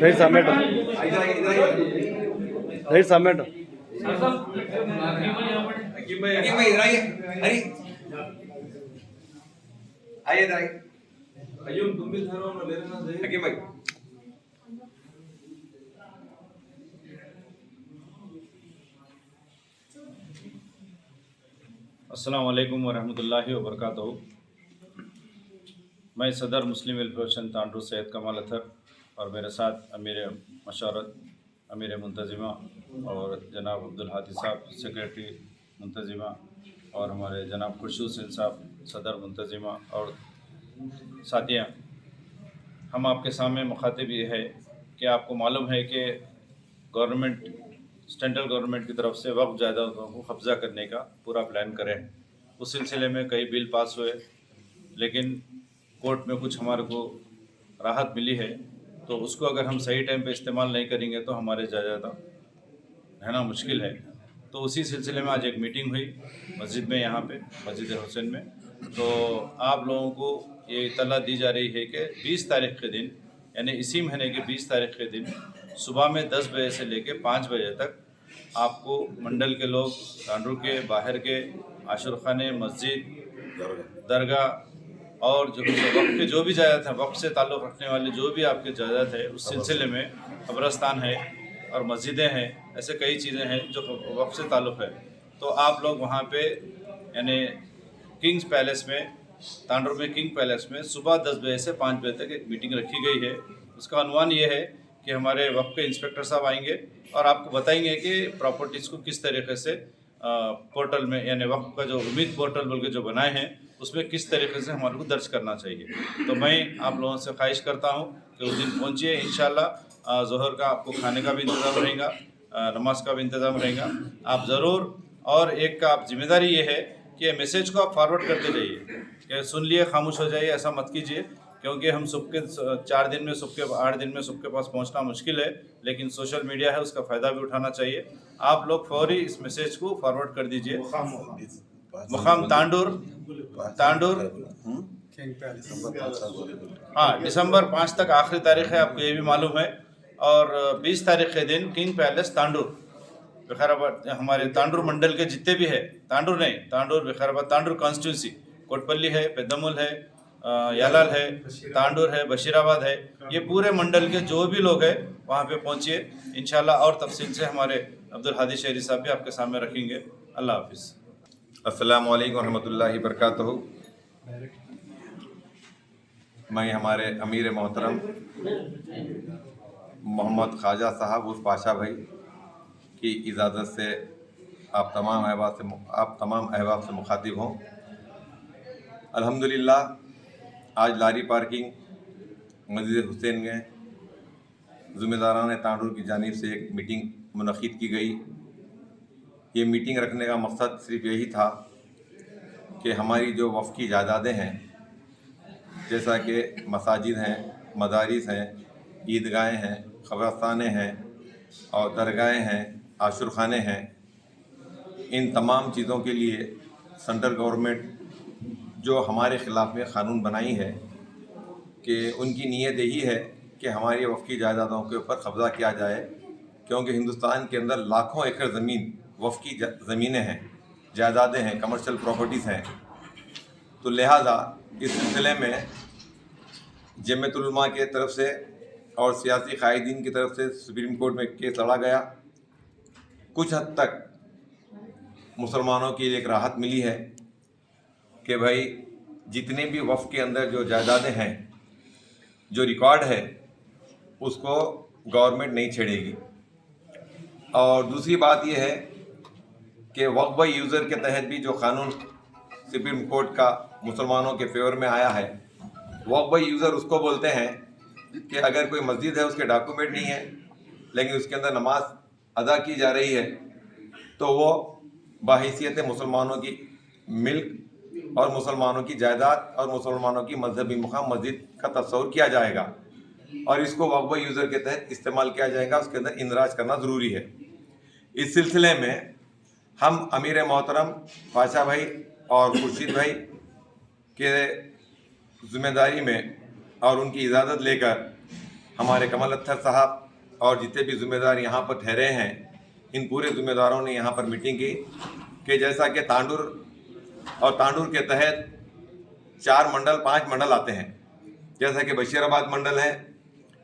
Right submit right submit आइए इधर आइए। अय्यूब तुम भी ठहरो ना, लेने ना दे। हकीम भाई अस्सलाम वालेकुम वरहमतुल्लाहि वबरकातुहू। मैं सदर मुस्लिम वेलफेयर तांडू सैयद कमाल अतर और मेरे साथ अमीर मशवरत अमीर मुंतजिमा और जनाब अब्दुल हादी साहब सेक्रेटरी मुंतजिमा और हमारे जनाब खुर्शीद हुसैन साहब सदर मुंतजिमा और साथियाँ, हम आपके सामने मुखातिब ये है कि आपको मालूम है कि गवर्नमेंट सेंट्रल गवर्नमेंट की तरफ से वक्फ जायदादों को कब्ज़ा करने का पूरा प्लान करें। उस सिलसिले में कई बिल पास हुए, लेकिन कोर्ट में कुछ हमारे को राहत मिली है, तो उसको अगर हम सही टाइम पे इस्तेमाल नहीं करेंगे तो हमारे जायदाद रहना मुश्किल है। तो उसी सिलसिले में आज एक मीटिंग हुई मस्जिद में, यहाँ पे मस्जिद हुसैन में। तो आप लोगों को ये इत्तला दी जा रही है कि 20 तारीख के दिन, यानी इसी महीने के 20 तारीख के दिन सुबह में 10 बजे से लेकर 5 बजे तक आपको मंडल के लोग, तांडू के बाहर के आशुर खाने, मस्जिद, दरगाह और जो वक्त के जो भी जायदाद है, वक्त से ताल्लुक़ रखने वाले जो भी आपके जायदाद है, उस सिलसिले में कब्रस्तान है और मस्जिदें हैं, ऐसे कई चीज़ें हैं जो वक्त से ताल्लुक़ है। तो आप लोग वहाँ पे यानी किंग्स पैलेस में, तांडूर में किंग पैलेस में सुबह 10 बजे से 5 बजे तक एक मीटिंग रखी गई है। उसका अनुमान ये है कि हमारे वक्फ के इंस्पेक्टर साहब आएंगे और आपको बताएंगे कि प्रॉपर्टीज़ को किस तरीके से पोर्टल में, यानी वक्फ का जो उम्मीद पोर्टल बोल के जो बनाए हैं, उसमें किस तरीके से हमारे को दर्ज करना चाहिए। तो मैं आप लोगों से ख्वाहिश करता हूँ कि उस दिन पहुँचिए। इंशाल्लाह ज़ोहर का आपको खाने का भी इंतज़ाम रहेगा, नमाज का भी इंतज़ाम रहेगा। आप ज़रूर, और एक का आप जिम्मेदारी ये है कि मैसेज को आप फॉरवर्ड करते जाइए, कि सुन लिए खामोश हो जाइए, ऐसा मत कीजिए, क्योंकि हम सबके 4 दिन में, सबके 8 दिन में सबके पास पहुंचना मुश्किल है, लेकिन सोशल मीडिया है, उसका फ़ायदा भी उठाना चाहिए। आप लोग फौरी इस मैसेज को फॉरवर्ड कर दीजिए। मुकाम तांडूर हाँ, दिसंबर 5 तक आखिरी तारीख है, आपको ये भी मालूम है। और 20 तारीख के दिन किंग पैलेस तांडूर विकाराबाद, हमारे तांडूर मंडल के जितने भी है, तांडूर नहीं, तांडूर विकाराबाद, तांडूर कॉन्स्टिट्यूंसी, कोटपल्ली है, पेद्दमुल है, यालाल है, तांडूर है, बशीराबाद है, ये पूरे मंडल के जो भी लोग हैं वहाँ पे पहुँचिए इंशाल्लाह। और तफसील से हमारे अब्दुल हादी शहरी साहब भी आपके सामने रखेंगे। अल्लाह हाफिज़। अस्सलामु अलैकुम रहमतुल्लाहि बरकातहू। मैं हमारे अमीर मोहतरम मोहम्मद ख्वाजा साहब उस पाशा भाई की इजाज़त से आप तमाम अहबाब से मुखातिब हों। अल्हम्दुलिल्लाह आज लारी पार्किंग मस्जिद हुसैन में ज़िम्मेदारान तांडूर की जानिब से एक मीटिंग मुनक़िद की गई। ये मीटिंग रखने का मकसद सिर्फ यही था कि हमारी जो वफ़ की जायदादें हैं, जैसा कि मसाजिद हैं, मदारिस हैं, ईदगाहें हैं, क़ब्रस्तानें हैं और दरगाहें हैं, आशुर खाने हैं, इन तमाम चीज़ों के लिए सेंट्रल गवर्नमेंट जो हमारे ख़िलाफ़ में क़ानून बनाई है कि उनकी नीयत यही है कि हमारी वफ़ की जायदादों के ऊपर कब्ज़ा किया जाए, क्योंकि हिंदुस्तान के अंदर लाखों एकड़ ज़मीन वफ़ की ज़मीनें हैं, जायदादें हैं, कमर्शियल प्रॉपर्टीज़ हैं। तो लिहाजा इस सिलसिले में जमीयत उलमा के तरफ से और सियासी कायदीन की तरफ से सुप्रीम कोर्ट में केस लड़ा गया। कुछ हद तक मुसलमानों की एक राहत मिली है कि भाई जितने भी वफ़ के अंदर जो जायदादें हैं, जो रिकॉर्ड है, उसको गवर्नमेंट नहीं छेड़ेगी। और दूसरी बात यह है कि वक्फ बाय यूज़र के तहत भी जो क़ानून सुप्रीम कोर्ट का मुसलमानों के फेवर में आया है। वक्फ बाई यूज़र उसको बोलते हैं कि अगर कोई मस्जिद है, उसके डॉक्यूमेंट नहीं है लेकिन उसके अंदर नमाज अदा की जा रही है, तो वो बाहिसियत मुसलमानों की मिल्क और मुसलमानों की जायदाद और मुसलमानों की मजहबी मुकाम मस्जिद का तस्वुर किया जाएगा और इसको वक्फ बाई यूज़र के तहत इस्तेमाल किया जाएगा। उसके अंदर इंदराज करना ज़रूरी है। इस सिलसिले में हम अमीर मोहतरम पाशा भाई और खुर्शीद भाई के ज़िम्मेदारी में और उनकी इजाज़त लेकर हमारे कमल अत्थर साहब और जितने भी ज़िम्मेदार यहाँ पर ठहरे हैं, इन पूरे ज़िम्मेदारों ने यहाँ पर मीटिंग की कि जैसा कि तांडुर और तांडुर के तहत 5 मंडल आते हैं, जैसा कि बशीराबाद मंडल है,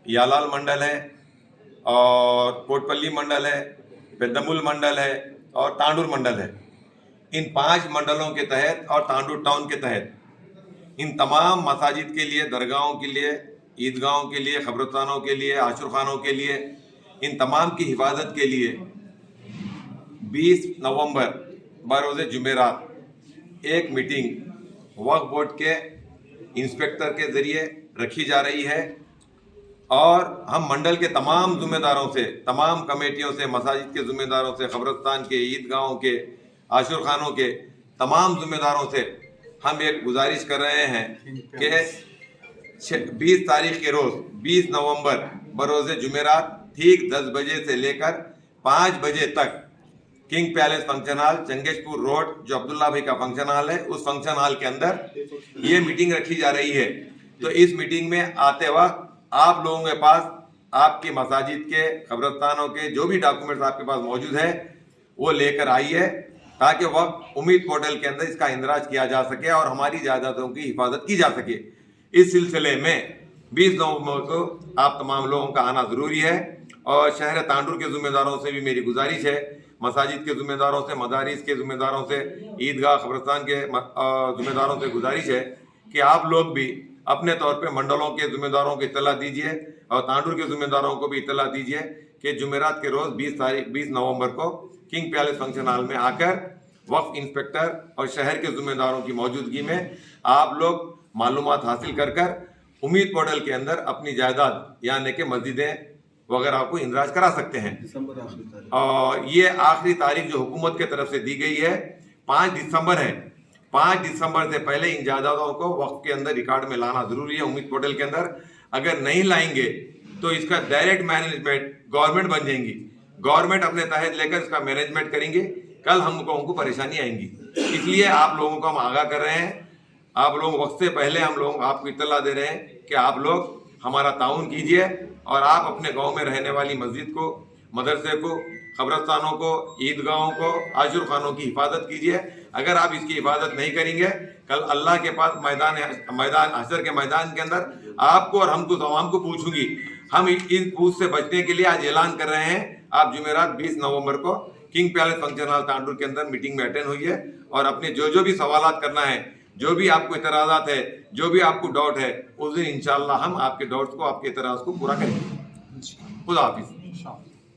यालाल मंडल है और कोटपल्ली मंडल है, पेद्दमुल मंडल है और तांडुर मंडल है। इन 5 मंडलों के तहत और तांडुर टाउन के तहत इन तमाम मसाजिद के लिए, दरगाहों के लिए, ईदगाहों के लिए, ख़ब्रस्तानों के लिए, आशुरखानों के लिए, इन तमाम की हिफाजत के लिए 20 नवंबर बरोज़ जुमेरात एक मीटिंग वक्फ बोर्ड के इंस्पेक्टर के ज़रिए रखी जा रही है और हम मंडल के तमाम ज़िम्मेदारों से, तमाम कमेटियों से, मसाजिद के ज़िम्मेदारों से, ख़ब्रस्तान के, ईदगाहों के, आशुरखानों के तमाम ज़िम्मेदारों से हम एक गुजारिश कर रहे हैं कि 20 तारीख के रोज़ 20 नवंबर बरोज़ जुमेरात ठीक 10 बजे से लेकर 5 बजे तक king palace function hall, Changezpur road, जो अब्दुल्ला भाई का फंक्शन हॉल है, उस फंक्शन हॉल के अंदर ये मीटिंग रखी जा रही है। तो इस मीटिंग में आते वक्त आप लोगों के पास आपकी मसाजिद के, ख़ब्रस्तानों के जो भी डॉक्यूमेंट्स आपके पास मौजूद है वो लेकर आइए ताकि वक्त उम्मीद पोर्टल के अंदर इसका इंदराज किया जा सके और हमारी जायदादों की हिफाजत की जा सके। इस सिलसिले में 20 नवंबर को आप तमाम लोगों का आना ज़रूरी है और शहर तांडुर के ज़िम्मेदारों से भी मेरी गुजारिश है, मसाजिद के ज़िम्मेदारों से, मदारिस के ज़िम्मेदारों से, ईदगाह ख़ब्रस्तान के ज़िम्मेदारों से गुजारिश है कि आप लोग भी अपने तौर पे मंडलों के ज़िम्मेदारों को इत्तला दीजिए और तांडुर के ज़िम्मेदारों को भी इत्तला दीजिए कि जुमेरात के रोज़ 20 नवंबर को किंग पैलेस फंक्शन हॉल में आकर वक्फ इंस्पेक्टर और शहर के ज़िम्मेदारों की मौजूदगी में आप लोग मालूमात हासिल कर उम्मीद पोर्टल के अंदर अपनी जायदाद यानी कि मस्जिदें वगैरह को इंदराज करा सकते हैं। और ये आखिरी तारीख जो हुकूमत के तरफ से दी गई है 5 दिसंबर है। 5 दिसंबर से पहले इन जायदादों को वक्फ के अंदर रिकॉर्ड में लाना ज़रूरी है उम्मीद पोर्टल के अंदर। अगर नहीं लाएंगे तो इसका डायरेक्ट मैनेजमेंट गवर्नमेंट बन जाएंगी, गवर्नमेंट अपने तहत लेकर इसका मैनेजमेंट करेंगे, कल हमको परेशानी आएंगी। इसलिए आप लोगों को हम आगाह कर रहे हैं, आप लोग वक्त से पहले हम लोग आपको इत्तला दे रहे हैं कि आप लोग हमारा ताउन कीजिए और आप अपने गांव में रहने वाली मस्जिद को, मदरसे को, ख़ब्रस्तानों को, ईदगाहों को, आशुरखानों की हिफाजत कीजिए। अगर आप इसकी हिफाजत नहीं करेंगे, कल अल्लाह के पास मैदान हशर के मैदान के अंदर आपको और हमको तमाम को पूछूंगी। हम इन पूछ से बचने के लिए आज ऐलान कर रहे हैं, आप जुमेरात 20 नवंबर को किंग पैलेस फंक्शन हॉल तांडुर के अंदर मीटिंग में अटेंड होइए और अपने जो भी सवालात करना है, जो भी आपको इतराज़ात है, जो भी आपको डाउट है, उस दिन इंशाअल्लाह हम आपके डाउट्स को, आपके इतराज़ को पूरा करेंगे। खुदा हाफिज़।